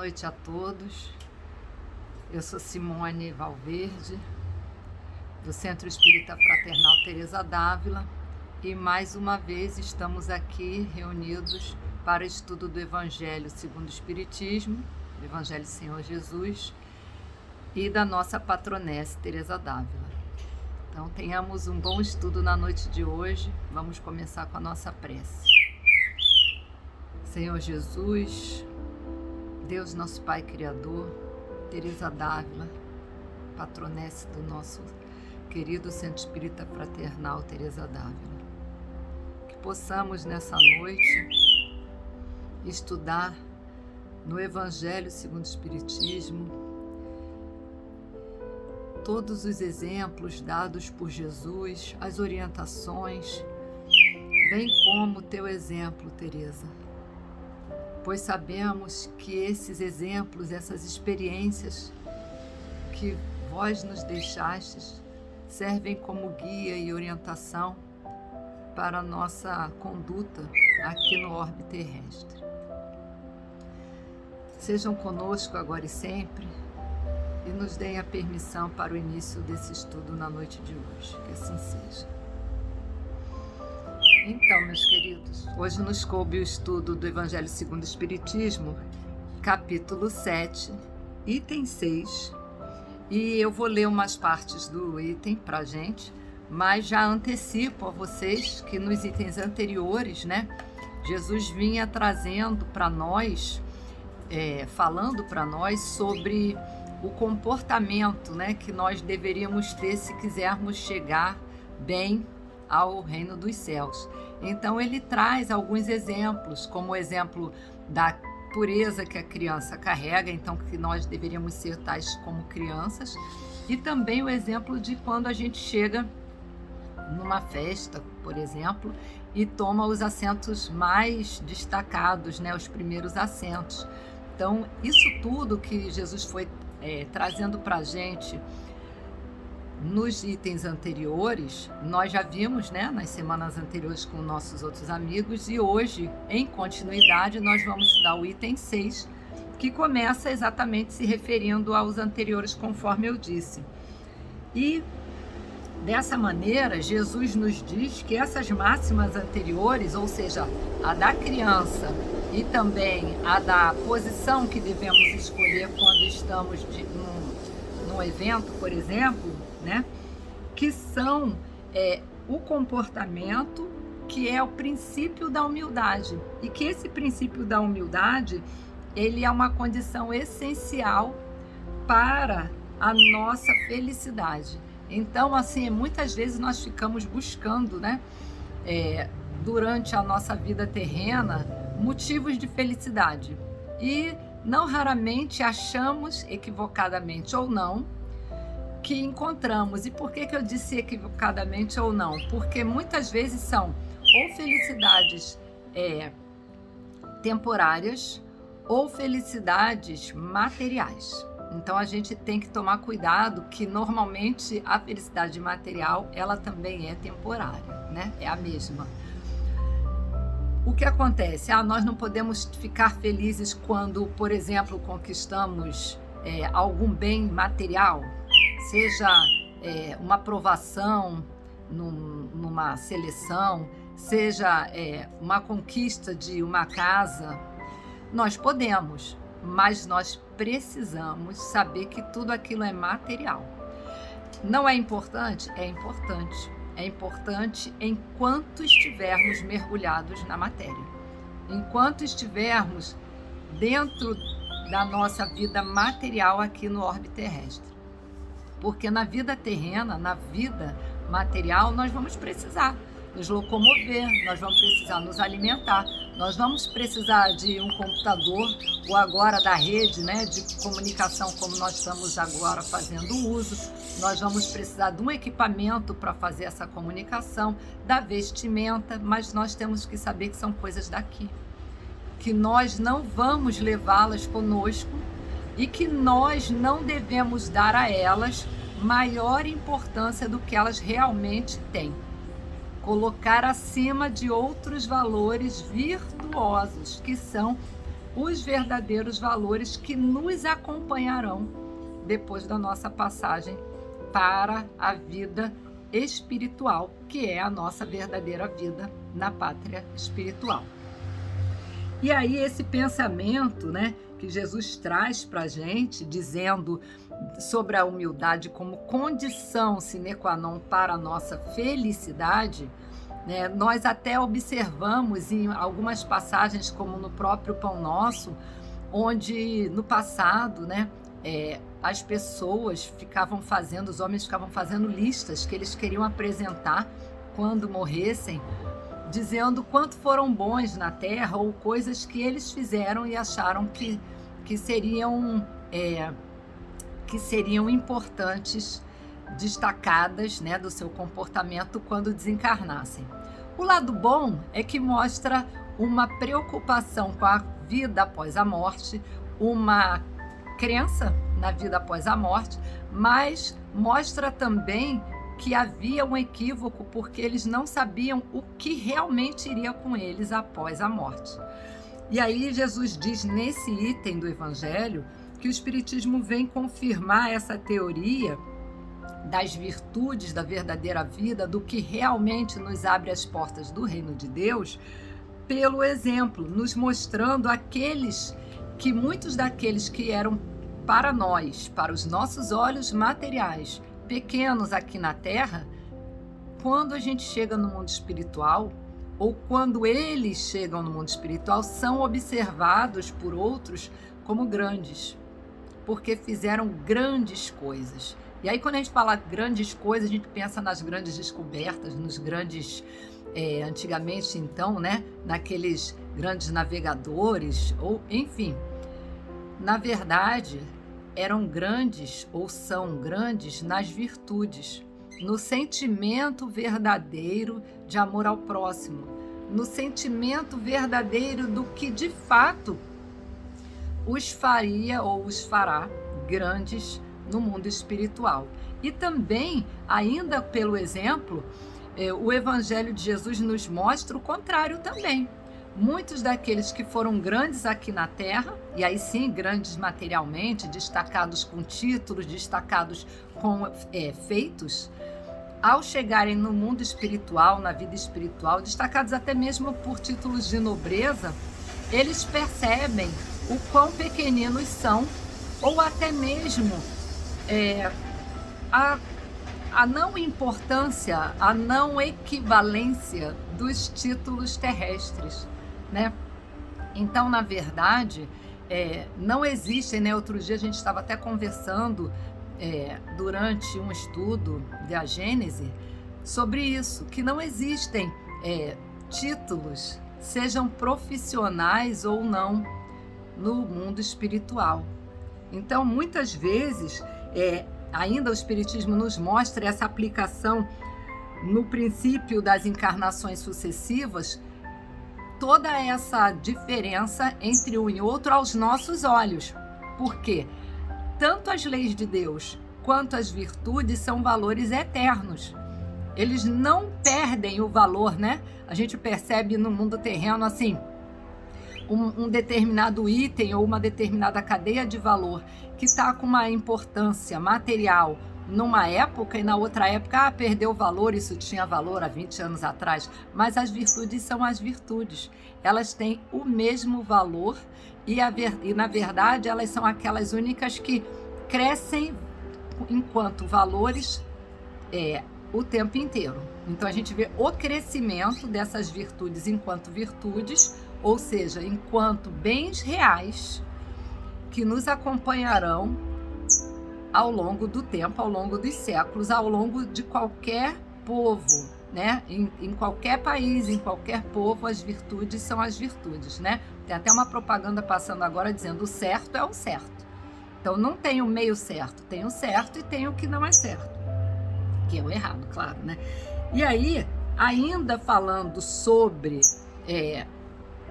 noite a todos. Eu sou Simone Valverde, do Centro Espírita Fraternal Teresa d'Ávila, e mais uma vez estamos aqui reunidos para o estudo do Evangelho segundo o Espiritismo, do Evangelho do Senhor Jesus e da nossa patronesse Teresa d'Ávila. Então tenhamos um bom estudo na noite de hoje. Vamos começar com a nossa prece. Senhor Jesus, Deus nosso Pai Criador, Teresa d'Ávila, patronesse do nosso querido Centro Espírita Fraternal Teresa d'Ávila, que possamos nessa noite estudar no Evangelho segundo o Espiritismo todos os exemplos dados por Jesus, as orientações, bem como o teu exemplo, Teresa, pois sabemos que esses exemplos, essas experiências que vós nos deixastes, servem como guia e orientação para a nossa conduta aqui no orbe terrestre. Sejam conosco agora e sempre e nos deem a permissão para o início desse estudo na noite de hoje, que assim seja. Então, meus queridos, hoje nos coube o estudo do Evangelho segundo o Espiritismo, capítulo 7, item 6, e eu vou ler umas partes do item para a gente, mas já antecipo a vocês que nos itens anteriores, Jesus vinha trazendo para nós, falando para nós sobre o comportamento, que nós deveríamos ter se quisermos chegar bem ao reino dos céus. Então ele traz alguns exemplos, como o exemplo da pureza que a criança carrega, então que nós deveríamos ser tais como crianças, e também o exemplo de quando a gente chega numa festa, por exemplo, e toma os assentos mais destacados, os primeiros assentos. Então isso tudo que Jesus foi trazendo para a gente nos itens anteriores, nós já vimos, nas semanas anteriores com nossos outros amigos, e hoje, em continuidade, nós vamos estudar o item 6, que começa exatamente se referindo aos anteriores, conforme eu disse. E, dessa maneira, Jesus nos diz que essas máximas anteriores, ou seja, a da criança e também a da posição que devemos escolher quando estamos num evento, por exemplo, que são o comportamento que é o princípio da humildade, e que esse princípio da humildade, ele é uma condição essencial para a nossa felicidade. Então, assim, muitas vezes nós ficamos buscando, durante a nossa vida terrena, motivos de felicidade, e não raramente achamos, equivocadamente ou não, que encontramos. E por que eu disse equivocadamente ou não? Porque muitas vezes são ou felicidades temporárias ou felicidades materiais. Então a gente tem que tomar cuidado que normalmente a felicidade material, ela também é temporária, é a mesma. O que acontece? Nós não podemos ficar felizes quando, por exemplo, conquistamos algum bem material, seja uma aprovação numa seleção, seja uma conquista de uma casa. Nós podemos, mas nós precisamos saber que tudo aquilo é material. Não é importante? É importante. É importante enquanto estivermos mergulhados na matéria, enquanto estivermos dentro da nossa vida material aqui no orbe terrestre. Porque na vida terrena, na vida material, nós vamos precisar nos locomover, nós vamos precisar nos alimentar, nós vamos precisar de um computador, ou agora da rede de comunicação, como nós estamos agora fazendo uso. Nós vamos precisar de um equipamento para fazer essa comunicação, da vestimenta, mas nós temos que saber que são coisas daqui, que nós não vamos levá-las conosco e que nós não devemos dar a elas maior importância do que elas realmente têm. Colocar acima de outros valores virtuosos, que são os verdadeiros valores que nos acompanharão depois da nossa passagem para a vida espiritual, que é a nossa verdadeira vida na pátria espiritual. E aí esse pensamento, né, que Jesus traz para a gente, dizendo sobre a humildade como condição sine qua non para a nossa felicidade, né, nós até observamos em algumas passagens, como no próprio Pão Nosso, onde no passado, né, as pessoas os homens ficavam fazendo listas que eles queriam apresentar quando morressem, dizendo quanto foram bons na terra ou coisas que eles fizeram e acharam que seriam importantes, destacadas, né, do seu comportamento quando desencarnassem. O lado bom é que mostra uma preocupação com a vida após a morte, uma crença na vida após a morte, mas mostra também que havia um equívoco porque eles não sabiam o que realmente iria com eles após a morte. E aí Jesus diz nesse item do Evangelho que o Espiritismo vem confirmar essa teoria das virtudes da verdadeira vida, do que realmente nos abre as portas do reino de Deus, pelo exemplo, nos mostrando muitos daqueles que eram para nós, para os nossos olhos materiais, pequenos aqui na Terra, quando a gente chega no mundo espiritual, ou quando eles chegam no mundo espiritual, são observados por outros como grandes, porque fizeram grandes coisas. E aí, quando a gente fala grandes coisas, a gente pensa nas grandes descobertas, nos grandes, antigamente então, né, naqueles grandes navegadores, ou enfim. Na verdade, eram grandes ou são grandes nas virtudes, no sentimento verdadeiro de amor ao próximo, no sentimento verdadeiro do que de fato os faria ou os fará grandes no mundo espiritual. E também, ainda pelo exemplo, o Evangelho de Jesus nos mostra o contrário também. Muitos daqueles que foram grandes aqui na Terra, e aí sim grandes materialmente, destacados com títulos, destacados com feitos, ao chegarem no mundo espiritual, na vida espiritual, destacados até mesmo por títulos de nobreza, eles percebem o quão pequeninos são, ou até mesmo a não importância, a não equivalência dos títulos terrestres, né? Então, na verdade, não existem, né? Outro dia a gente estava até conversando durante um estudo da Gênese sobre isso, que não existem títulos, sejam profissionais ou não, no mundo espiritual. Então, muitas vezes, ainda o Espiritismo nos mostra essa aplicação no princípio das encarnações sucessivas, toda essa diferença entre um e outro aos nossos olhos. Por quê? Tanto as leis de Deus quanto as virtudes são valores eternos. Eles não perdem o valor, né? A gente percebe no mundo terreno assim, um determinado item ou uma determinada cadeia de valor que está com uma importância material numa época e na outra época perdeu valor, isso tinha valor há 20 anos atrás. Mas as virtudes são as virtudes. Elas têm o mesmo valor e na verdade elas são aquelas únicas que crescem enquanto valores o tempo inteiro. Então a gente vê o crescimento dessas virtudes enquanto virtudes, ou seja, enquanto bens reais que nos acompanharão ao longo do tempo, ao longo dos séculos, ao longo de qualquer povo, né? Em qualquer país, em qualquer povo, as virtudes são as virtudes, né? Tem até uma propaganda passando agora dizendo o certo é o certo. Então não tem o meio certo, tem o certo e tem o que não é certo, que é o errado, claro, né? E aí, ainda falando sobre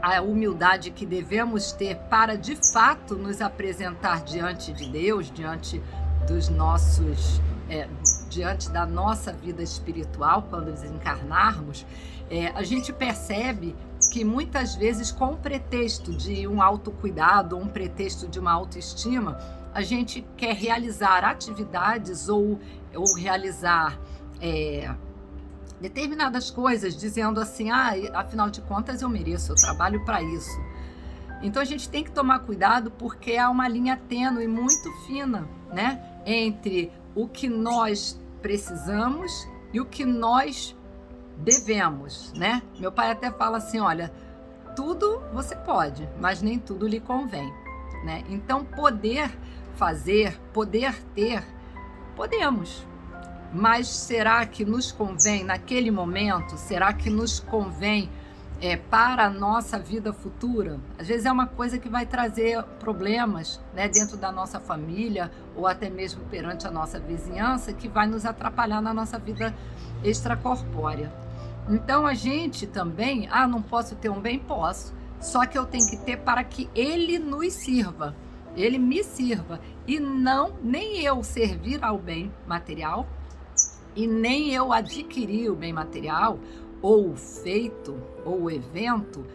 a humildade que devemos ter para de fato nos apresentar diante de Deus, diante dos nossos, diante da nossa vida espiritual, quando desencarnarmos, a gente percebe que muitas vezes, com o pretexto de um autocuidado, um pretexto de uma autoestima, a gente quer realizar atividades ou realizar determinadas coisas, dizendo assim, afinal de contas eu mereço, eu trabalho para isso. Então a gente tem que tomar cuidado, porque há uma linha tênue muito fina, né, entre o que nós precisamos e o que nós devemos, né? Meu pai até fala assim, olha, tudo você pode, mas nem tudo lhe convém, né? Então poder fazer, poder ter, podemos. Mas será que nos convém naquele momento? Será que nos convém para a nossa vida futura? Às vezes é uma coisa que vai trazer problemas, né, dentro da nossa família ou até mesmo perante a nossa vizinhança, que vai nos atrapalhar na nossa vida extracorpórea. Então a gente também, não posso ter um bem? Posso, só que eu tenho que ter para que ele nos sirva, ele me sirva, e não nem eu servir ao bem material, e nem eu adquirir o bem material, ou o feito, ou o evento,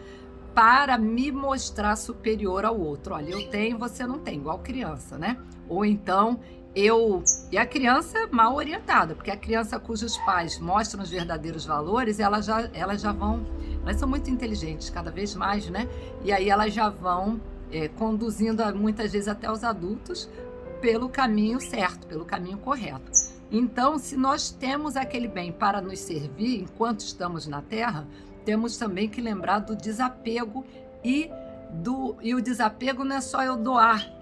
para me mostrar superior ao outro. Olha, eu tenho, você não tem, igual criança, né? Ou então, e a criança mal orientada, porque a criança cujos pais mostram os verdadeiros valores, elas são muito inteligentes, cada vez mais, né? E aí elas já vão conduzindo, muitas vezes até os adultos, pelo caminho certo, pelo caminho correto. Então, se nós temos aquele bem para nos servir enquanto estamos na Terra, temos também que lembrar do desapego, e o desapego não é só eu doar.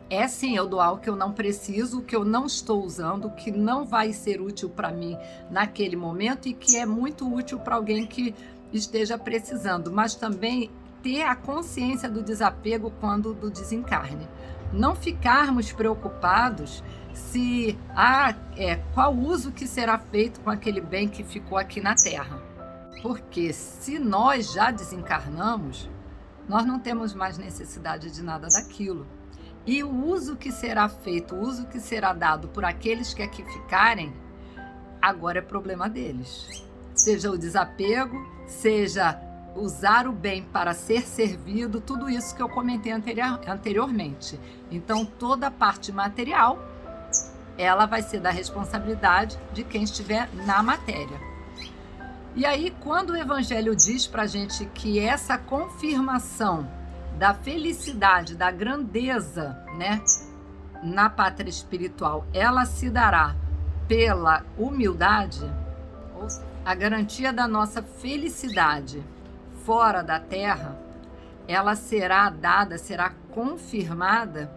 É sim eu doar o que eu não preciso, o que eu não estou usando, o que não vai ser útil para mim naquele momento e que é muito útil para alguém que esteja precisando, mas também ter a consciência do desapego quando do desencarne. Não ficarmos preocupados se qual uso que será feito com aquele bem que ficou aqui na Terra. Porque se nós já desencarnamos, nós não temos mais necessidade de nada daquilo. E o uso que será feito, o uso que será dado por aqueles que aqui ficarem, agora é problema deles. Seja o desapego, seja usar o bem para ser servido, tudo isso que eu comentei anteriormente. Então, toda a parte material, ela vai ser da responsabilidade de quem estiver na matéria. E aí, quando o Evangelho diz para a gente que essa confirmação da felicidade, da grandeza, né, na pátria espiritual, ela se dará pela humildade, a garantia da nossa felicidade fora da Terra, ela será dada, será confirmada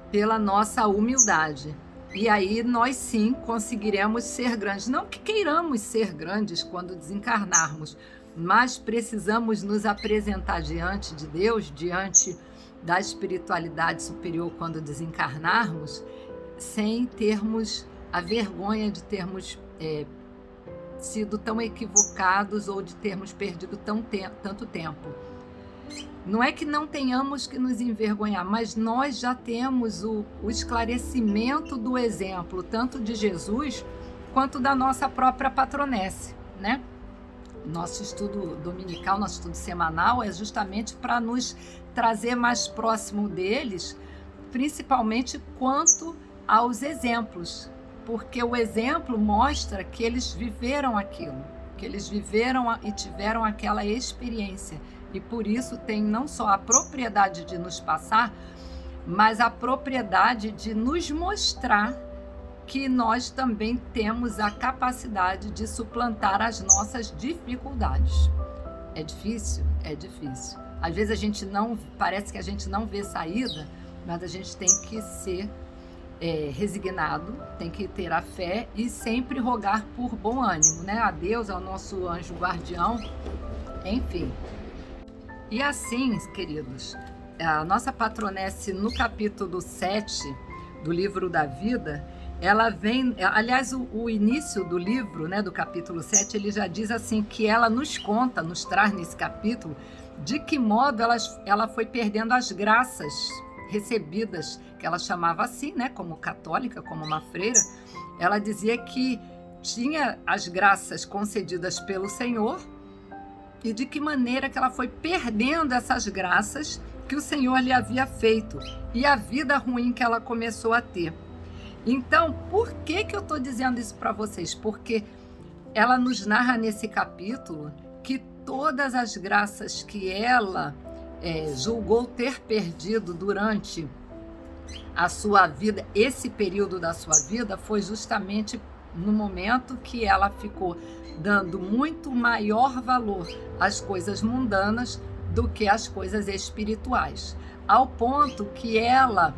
pela nossa humildade. E aí nós sim conseguiremos ser grandes. Não que queiramos ser grandes quando desencarnarmos, mas precisamos nos apresentar diante de Deus, diante da espiritualidade superior quando desencarnarmos, sem termos a vergonha de termos sido tão equivocados ou de termos perdido tanto tempo. Não é que não tenhamos que nos envergonhar, mas nós já temos o esclarecimento do exemplo, tanto de Jesus quanto da nossa própria patronesse, né? Nosso estudo dominical, nosso estudo semanal é justamente para nos trazer mais próximo deles, principalmente quanto aos exemplos, porque o exemplo mostra que eles viveram aquilo, que eles viveram e tiveram aquela experiência, e por isso tem não só a propriedade de nos passar, mas a propriedade de nos mostrar que nós também temos a capacidade de suplantar as nossas dificuldades. É difícil? É difícil. Às vezes parece que a gente não vê saída, mas a gente tem que ser resignado, tem que ter a fé e sempre rogar por bom ânimo, né? A Deus, ao nosso anjo guardião, enfim. E assim, queridos, a nossa patronesse no capítulo 7 do livro da vida, ela vem, aliás, o início do livro, né, do capítulo 7, ele já diz assim, que ela nos conta, nos traz nesse capítulo, de que modo ela foi perdendo as graças recebidas, que ela chamava assim, né, como católica, como uma freira. Ela dizia que tinha as graças concedidas pelo Senhor, e de que maneira que ela foi perdendo essas graças que o Senhor lhe havia feito e a vida ruim que ela começou a ter. Então, por que eu estou dizendo isso para vocês? Porque ela nos narra nesse capítulo que todas as graças que ela julgou ter perdido durante a sua vida, esse período da sua vida, foi justamente no momento que ela ficou dando muito maior valor às coisas mundanas do que às coisas espirituais. Ao ponto que ela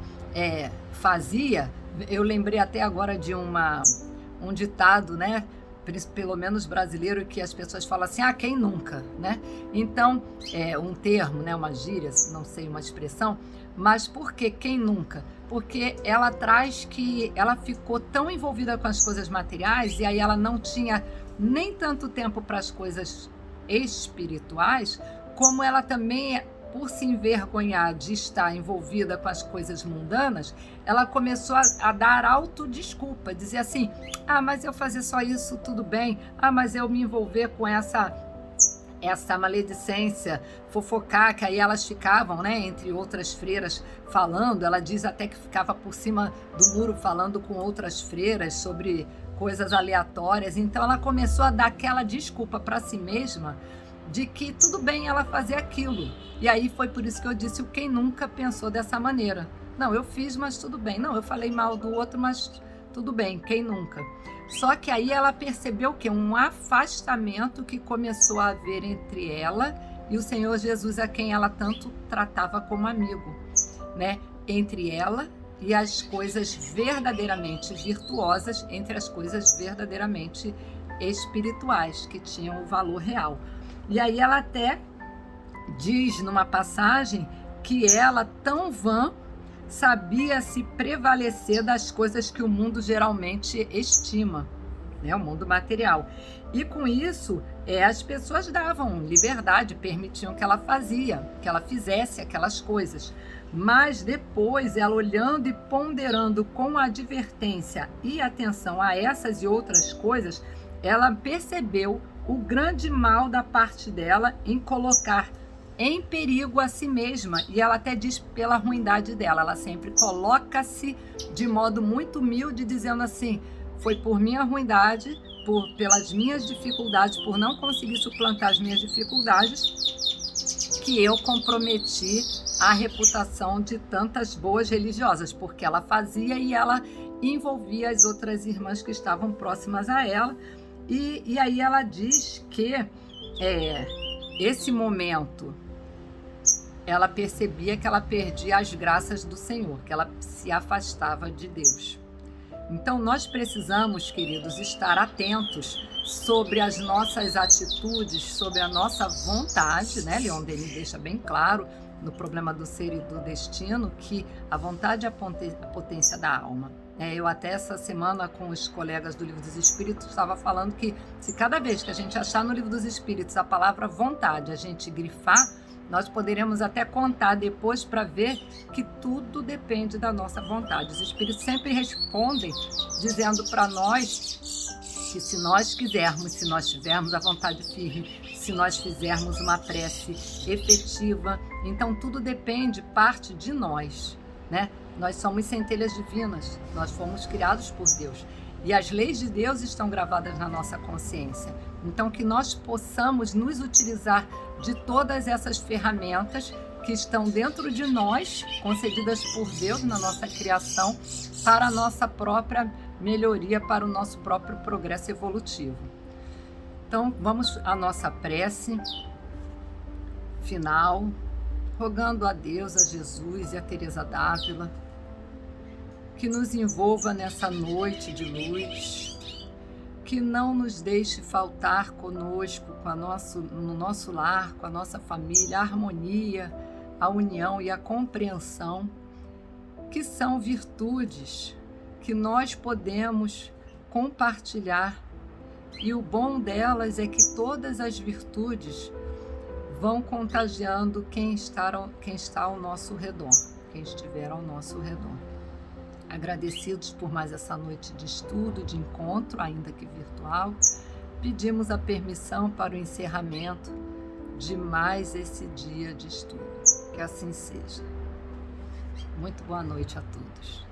fazia, eu lembrei até agora de um ditado, né? Pelo menos brasileiro, que as pessoas falam assim, quem nunca, né? Então, um termo, né? Uma gíria, não sei, uma expressão, mas por que quem nunca? Porque ela traz que ela ficou tão envolvida com as coisas materiais e aí ela não tinha nem tanto tempo para as coisas espirituais, como ela também, por se envergonhar de estar envolvida com as coisas mundanas, ela começou a dar autodesculpa, dizer assim, mas eu fazer só isso, tudo bem, mas eu me envolver com essa maledicência, fofocar, que aí elas ficavam, né, entre outras freiras falando, ela diz até que ficava por cima do muro falando com outras freiras sobre coisas aleatórias, então ela começou a dar aquela desculpa para si mesma de que tudo bem ela fazer aquilo. E aí foi por isso que eu disse, quem nunca pensou dessa maneira? Não, eu fiz, mas tudo bem. Não, eu falei mal do outro, mas tudo bem, quem nunca? Só que aí ela percebeu que um afastamento que começou a haver entre ela e o Senhor Jesus, a quem ela tanto tratava como amigo, né? Entre ela e as coisas verdadeiramente virtuosas, entre as coisas verdadeiramente espirituais, que tinham o valor real. E aí ela até diz numa passagem que ela, tão vã, sabia se prevalecer das coisas que o mundo geralmente estima, né? O mundo material. E com isso, as pessoas davam liberdade, permitiam que ela fizesse aquelas coisas. Mas depois, ela olhando e ponderando com advertência e atenção a essas e outras coisas, ela percebeu o grande mal da parte dela em colocar em perigo a si mesma, e ela até diz pela ruindade dela, ela sempre coloca-se de modo muito humilde, dizendo assim, foi por minha ruindade, pelas minhas dificuldades, por não conseguir suplantar as minhas dificuldades, que eu comprometi a reputação de tantas boas religiosas, porque ela fazia e ela envolvia as outras irmãs que estavam próximas a ela. E aí ela diz que esse momento ela percebia que ela perdia as graças do Senhor, que ela se afastava de Deus. Então nós precisamos, queridos, estar atentos sobre as nossas atitudes, sobre a nossa vontade, né? Leon Denis deixa bem claro no problema do ser e do destino que a vontade é a potência da alma. Eu até essa semana com os colegas do Livro dos Espíritos estava falando que se cada vez que a gente achar no Livro dos Espíritos a palavra vontade, a gente grifar, nós poderemos até contar depois para ver que tudo depende da nossa vontade. Os Espíritos sempre respondem dizendo para nós que se nós quisermos, se nós tivermos a vontade firme, se nós fizermos uma prece efetiva, então tudo depende, parte de nós, né? Nós somos centelhas divinas, nós fomos criados por Deus. E as leis de Deus estão gravadas na nossa consciência. Então, que nós possamos nos utilizar de todas essas ferramentas que estão dentro de nós, concedidas por Deus na nossa criação, para a nossa própria melhoria, para o nosso próprio progresso evolutivo. Então, vamos à nossa prece final, rogando a Deus, a Jesus e a Teresa d'Ávila, que nos envolva nessa noite de luz, que não nos deixe faltar conosco, no nosso lar, com a nossa família, a harmonia, a união e a compreensão, que são virtudes que nós podemos compartilhar. E o bom delas é que todas as virtudes vão contagiando quem está ao nosso redor, quem estiver ao nosso redor. Agradecidos por mais essa noite de estudo, de encontro, ainda que virtual, pedimos a permissão para o encerramento de mais esse dia de estudo. Que assim seja. Muito boa noite a todos.